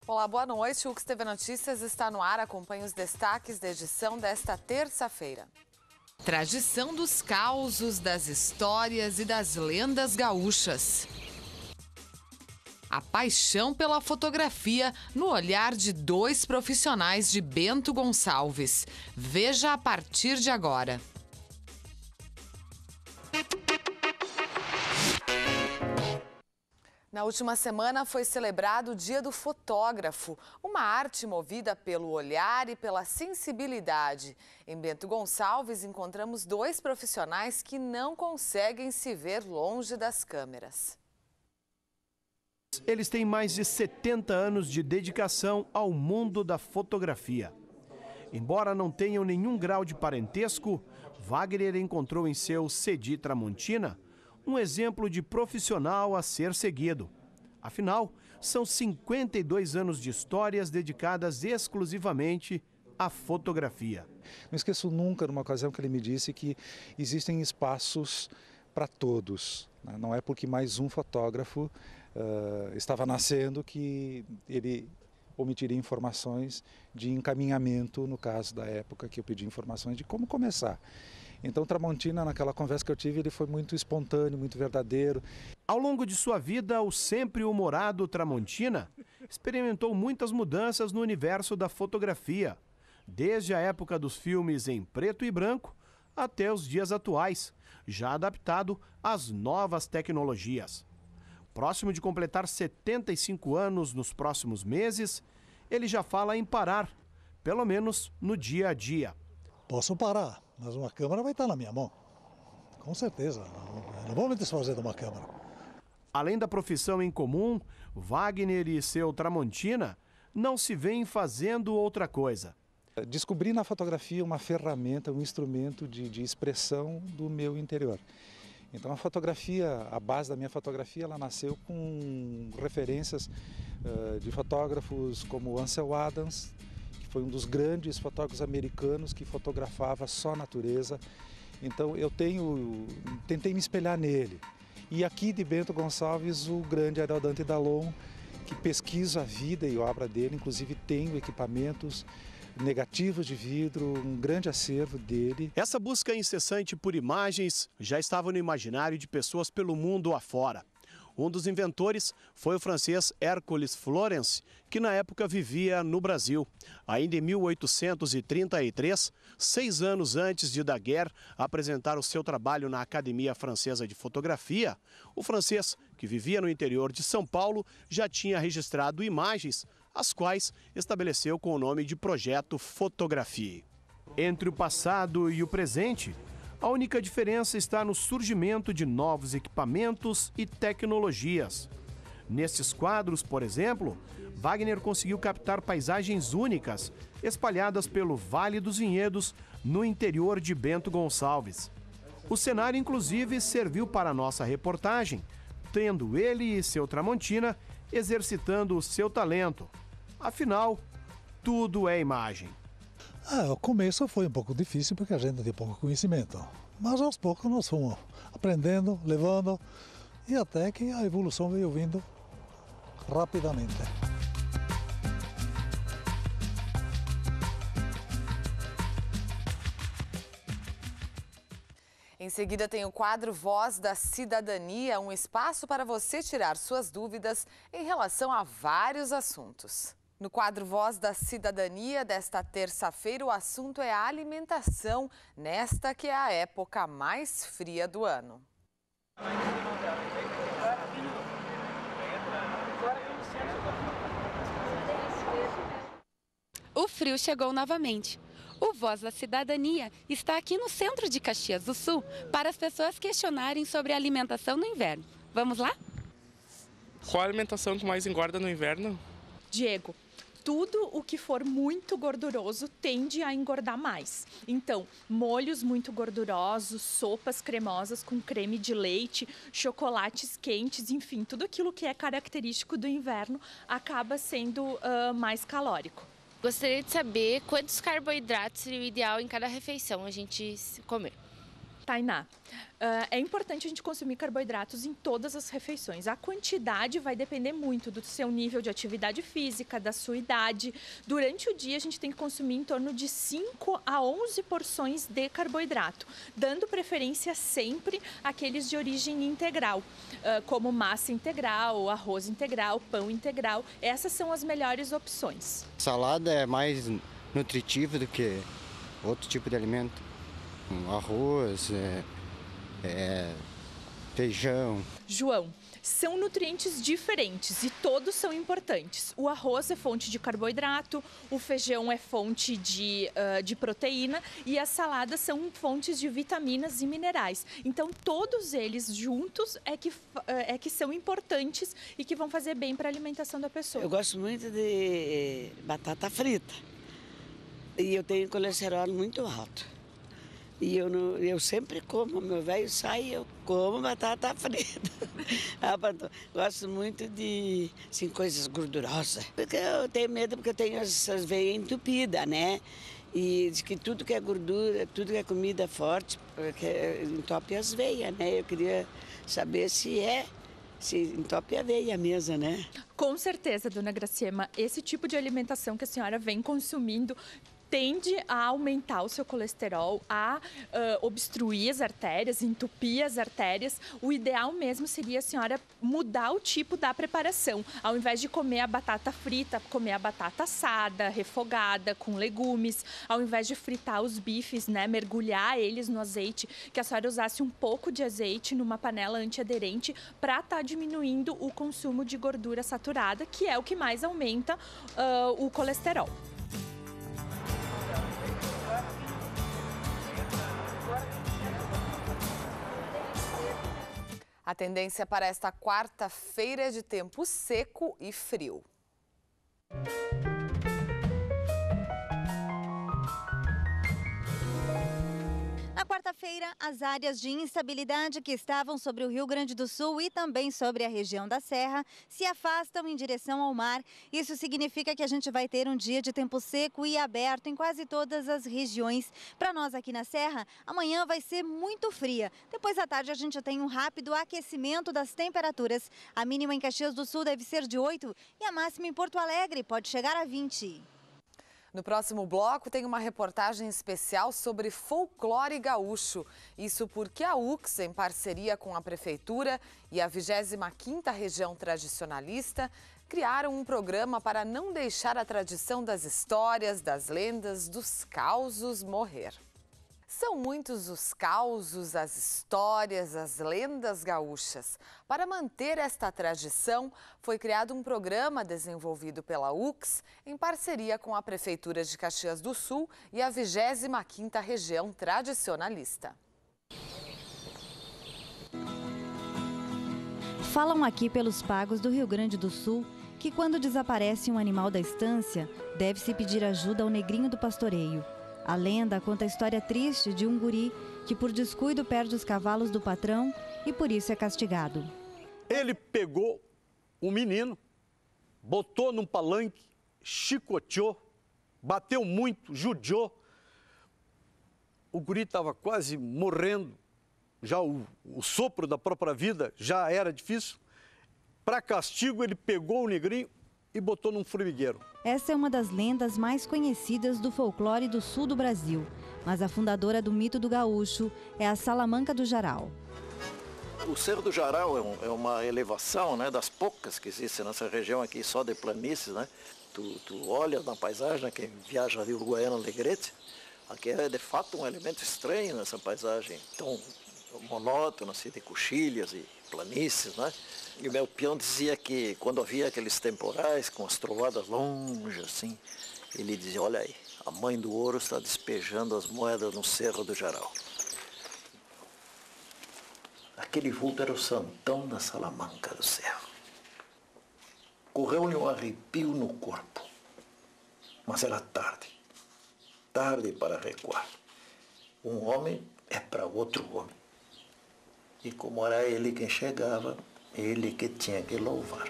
Olá, boa noite. O UX TV Notícias está no ar. Acompanhe os destaques da edição desta terça-feira. Tradição dos causos, das histórias e das lendas gaúchas. A paixão pela fotografia no olhar de dois profissionais de Bento Gonçalves. Veja a partir de agora. Na última semana foi celebrado o Dia do Fotógrafo, uma arte movida pelo olhar e pela sensibilidade. Em Bento Gonçalves encontramos dois profissionais que não conseguem se ver longe das câmeras. Eles têm mais de 70 anos de dedicação ao mundo da fotografia. Embora não tenham nenhum grau de parentesco, Wagner encontrou em seu Cedi Tramontina um exemplo de profissional a ser seguido. Afinal, são 52 anos de histórias dedicadas exclusivamente à fotografia. Não esqueço nunca, numa ocasião, que ele me disse que existem espaços para todos. Não é porque mais um fotógrafo estava nascendo que ele omitiria informações de encaminhamento, no caso da época que eu pedi informações de como começar. Então, Tramontina, naquela conversa que eu tive, ele foi muito espontâneo, muito verdadeiro. Ao longo de sua vida, o sempre humorado Tramontina experimentou muitas mudanças no universo da fotografia, desde a época dos filmes em preto e branco até os dias atuais, já adaptado às novas tecnologias. Próximo de completar 75 anos nos próximos meses, ele já fala em parar, pelo menos no dia a dia. Posso parar, mas uma câmera vai estar na minha mão. Com certeza, eu não vou me desfazer de uma câmera. Além da profissão em comum, Wagner e seu Tramontina não se veem fazendo outra coisa. Descobri na fotografia uma ferramenta, um instrumento de expressão do meu interior. Então a fotografia, a base da minha fotografia, ela nasceu com referências de fotógrafos como Ansel Adams, que foi um dos grandes fotógrafos americanos que fotografava só a natureza. Então eu tentei me espelhar nele. E aqui de Bento Gonçalves, o grande Ariel Dante Dallon, que pesquisa a vida e a obra dele, inclusive tenho equipamentos negativos de vidro, um grande acervo dele. Essa busca incessante por imagens já estava no imaginário de pessoas pelo mundo afora. Um dos inventores foi o francês Hercules Florence, que na época vivia no Brasil. Ainda em 1833, 6 anos antes de Daguerre apresentar o seu trabalho na Academia Francesa de Fotografia, o francês, que vivia no interior de São Paulo, já tinha registrado imagens, as quais estabeleceu com o nome de Projeto Fotografie. Entre o passado e o presente, a única diferença está no surgimento de novos equipamentos e tecnologias. Nestes quadros, por exemplo, Wagner conseguiu captar paisagens únicas, espalhadas pelo Vale dos Vinhedos, no interior de Bento Gonçalves. O cenário, inclusive, serviu para a nossa reportagem, tendo ele e seu Tramontina exercitando o seu talento. Afinal, tudo é imagem. O começo foi um pouco difícil porque a gente tem pouco conhecimento. Mas aos poucos nós fomos aprendendo, levando, e até que a evolução veio vindo rapidamente. Em seguida tem o quadro Voz da Cidadania, um espaço para você tirar suas dúvidas em relação a vários assuntos. No quadro Voz da Cidadania desta terça-feira, o assunto é a alimentação, nesta que é a época mais fria do ano. O frio chegou novamente. O Voz da Cidadania está aqui no centro de Caxias do Sul para as pessoas questionarem sobre a alimentação no inverno. Vamos lá? Qual a alimentação que mais engorda no inverno? Diego, tudo o que for muito gorduroso tende a engordar mais. Então, molhos muito gordurosos, sopas cremosas com creme de leite, chocolates quentes, enfim, tudo aquilo que é característico do inverno acaba sendo mais calórico. Gostaria de saber quantos carboidratos seria o ideal em cada refeição a gente comer. Tainá, é importante a gente consumir carboidratos em todas as refeições. A quantidade vai depender muito do seu nível de atividade física, da sua idade. Durante o dia, a gente tem que consumir em torno de 5 a 11 porções de carboidrato, dando preferência sempre àqueles de origem integral, como massa integral, arroz integral, pão integral. Essas são as melhores opções. Salada é mais nutritiva do que outro tipo de alimento. Arroz, feijão. João, são nutrientes diferentes e todos são importantes. O arroz é fonte de carboidrato, o feijão é fonte de proteína e as saladas são fontes de vitaminas e minerais. Então, todos eles juntos é que são importantes e que vão fazer bem para a alimentação da pessoa. Eu gosto muito de batata frita e eu tenho colesterol muito alto. E eu sempre como, meu velho sai, eu como batata frita. Gosto muito de assim, coisas gordurosas. Porque eu tenho medo porque eu tenho essas veias entupidas, né? E diz que tudo que é gordura, tudo que é comida forte, porque entope as veias, né? Eu queria saber se entope a veia mesmo, né? Com certeza, dona Graciema, esse tipo de alimentação que a senhora vem consumindo tende a aumentar o seu colesterol, a obstruir as artérias, entupir as artérias. O ideal mesmo seria a senhora mudar o tipo da preparação. Ao invés de comer a batata frita, comer a batata assada, refogada, com legumes. Ao invés de fritar os bifes, né, mergulhar eles no azeite, que a senhora usasse um pouco de azeite numa panela antiaderente para estar diminuindo o consumo de gordura saturada, que é o que mais aumenta o colesterol. A tendência para esta quarta-feira é de tempo seco e frio. Na quarta-feira, as áreas de instabilidade que estavam sobre o Rio Grande do Sul e também sobre a região da Serra se afastam em direção ao mar. Isso significa que a gente vai ter um dia de tempo seco e aberto em quase todas as regiões. Para nós aqui na Serra, amanhã vai ser muito fria. Depois da tarde a gente tem um rápido aquecimento das temperaturas. A mínima em Caxias do Sul deve ser de 8 e a máxima em Porto Alegre pode chegar a 20. No próximo bloco tem uma reportagem especial sobre folclore gaúcho. Isso porque a UX, em parceria com a Prefeitura e a 25ª Região Tradicionalista, criaram um programa para não deixar a tradição das histórias, das lendas, dos causos morrer. São muitos os causos, as histórias, as lendas gaúchas. Para manter esta tradição, foi criado um programa desenvolvido pela UX em parceria com a Prefeitura de Caxias do Sul e a 25ª Região Tradicionalista. Falam aqui pelos pagos do Rio Grande do Sul que quando desaparece um animal da estância, deve-se pedir ajuda ao negrinho do pastoreio. A lenda conta a história triste de um guri que por descuido perde os cavalos do patrão e por isso é castigado. Ele pegou o menino, botou num palanque, chicoteou, bateu muito, judiou. O guri estava quase morrendo, já o sopro da própria vida já era difícil. Para castigo, ele pegou o negrinho e botou num formigueiro. Essa é uma das lendas mais conhecidas do folclore do sul do Brasil. Mas a fundadora do mito do gaúcho é a Salamanca do Jaral. O Cerro do Jaral é uma elevação, né, das poucas que existem nessa região aqui, só de planícies, né? Tu olha na paisagem, quem viaja Rio Uruguaiana, Alegrete, aqui é de fato um elemento estranho nessa paisagem tão monótona, assim, de coxilhas e planícies, né? E o meu peão dizia que quando havia aqueles temporais com as trovoadas longe, assim, ele dizia, olha aí, a mãe do ouro está despejando as moedas no Cerro do Jaral. Aquele vulto era o Santão da Salamanca do Cerro. Correu-lhe um arrepio no corpo, mas era tarde para recuar. Um homem é para outro homem. E como era ele quem chegava, ele que tinha que louvar.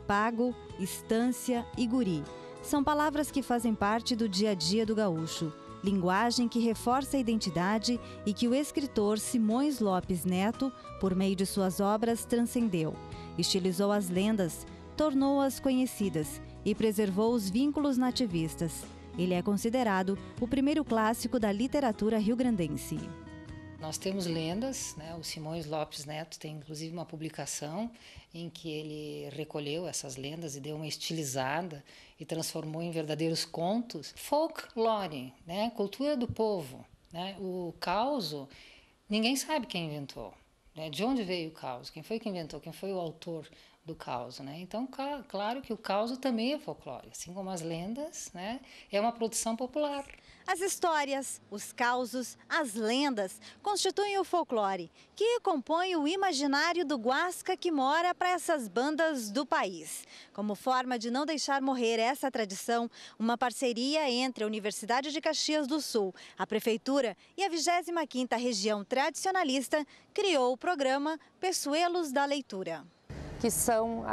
Pago, estância e guri são palavras que fazem parte do dia a dia do gaúcho. linguagem que reforça a identidade e que o escritor Simões Lopes Neto, por meio de suas obras, transcendeu. Estilizou as lendas, tornou-as conhecidas e preservou os vínculos nativistas. Ele é considerado o primeiro clássico da literatura rio-grandense. Nós temos lendas, né? O Simões Lopes Neto tem inclusive uma publicação em que ele recolheu essas lendas e deu uma estilizada e transformou em verdadeiros contos. Folklore, né? Cultura do povo, né? O causo, ninguém sabe quem inventou, né? De onde veio o causo, quem foi que inventou, quem foi o autor do causo, né? Então, claro que o causo também é folclore, assim como as lendas, né? É uma produção popular. As histórias, os causos, as lendas constituem o folclore, que compõe o imaginário do guasca que mora para essas bandas do país. Como forma de não deixar morrer essa tradição, uma parceria entre a Universidade de Caxias do Sul, a Prefeitura e a 25ª Região Tradicionalista criou o programa Peçoelos da Leitura. Que são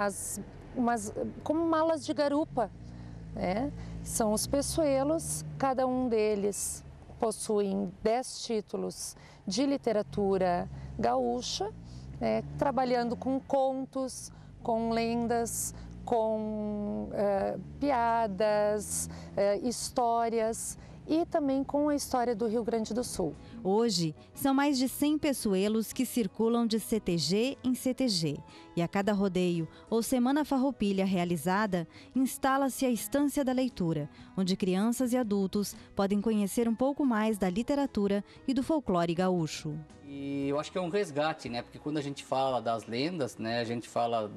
como malas de garupa, né? São os peçoelos, cada um deles possuem 10 títulos de literatura gaúcha, né? Trabalhando com contos, com lendas, com piadas, histórias e também com a história do Rio Grande do Sul. Hoje, são mais de 100 peçoelos que circulam de CTG em CTG. E a cada rodeio ou semana farroupilha realizada, instala-se a Estância da Leitura, onde crianças e adultos podem conhecer um pouco mais da literatura e do folclore gaúcho. E eu acho que é um resgate, né? Porque quando a gente fala das lendas, né? A gente fala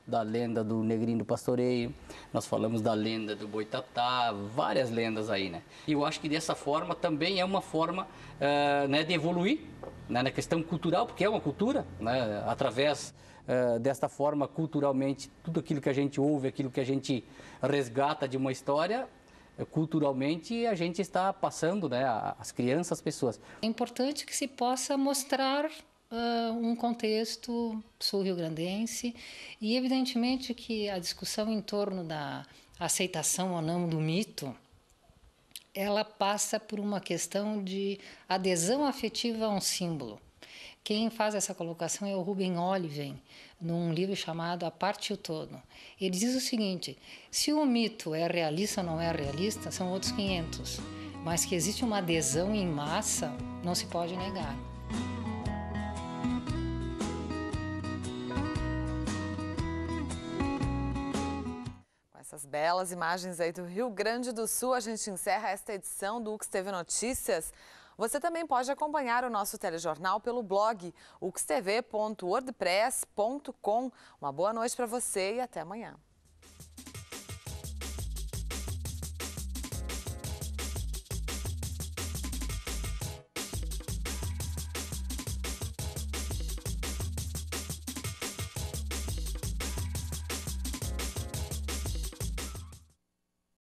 da lenda do Negrinho do Pastoreio, nós falamos da lenda do Boitatá, várias lendas aí, né? E eu acho que dessa forma também é uma forma né, de evoluir, né, na questão cultural, porque é uma cultura, né? Através desta forma, culturalmente, tudo aquilo que a gente ouve, aquilo que a gente resgata de uma história, culturalmente a gente está passando, né, às crianças, às pessoas. É importante que se possa mostrar um contexto sul-rio-grandense e evidentemente que a discussão em torno da aceitação ou não do mito, ela passa por uma questão de adesão afetiva a um símbolo. Quem faz essa colocação é o Rubem Oliven, num livro chamado A Parte e o Todo. Ele diz o seguinte: se o mito é realista ou não é realista, são outros 500, mas que existe uma adesão em massa, não se pode negar. Com essas belas imagens aí do Rio Grande do Sul, a gente encerra esta edição do UXTV Notícias. Você também pode acompanhar o nosso telejornal pelo blog uxtv.wordpress.com. Uma boa noite para você e até amanhã.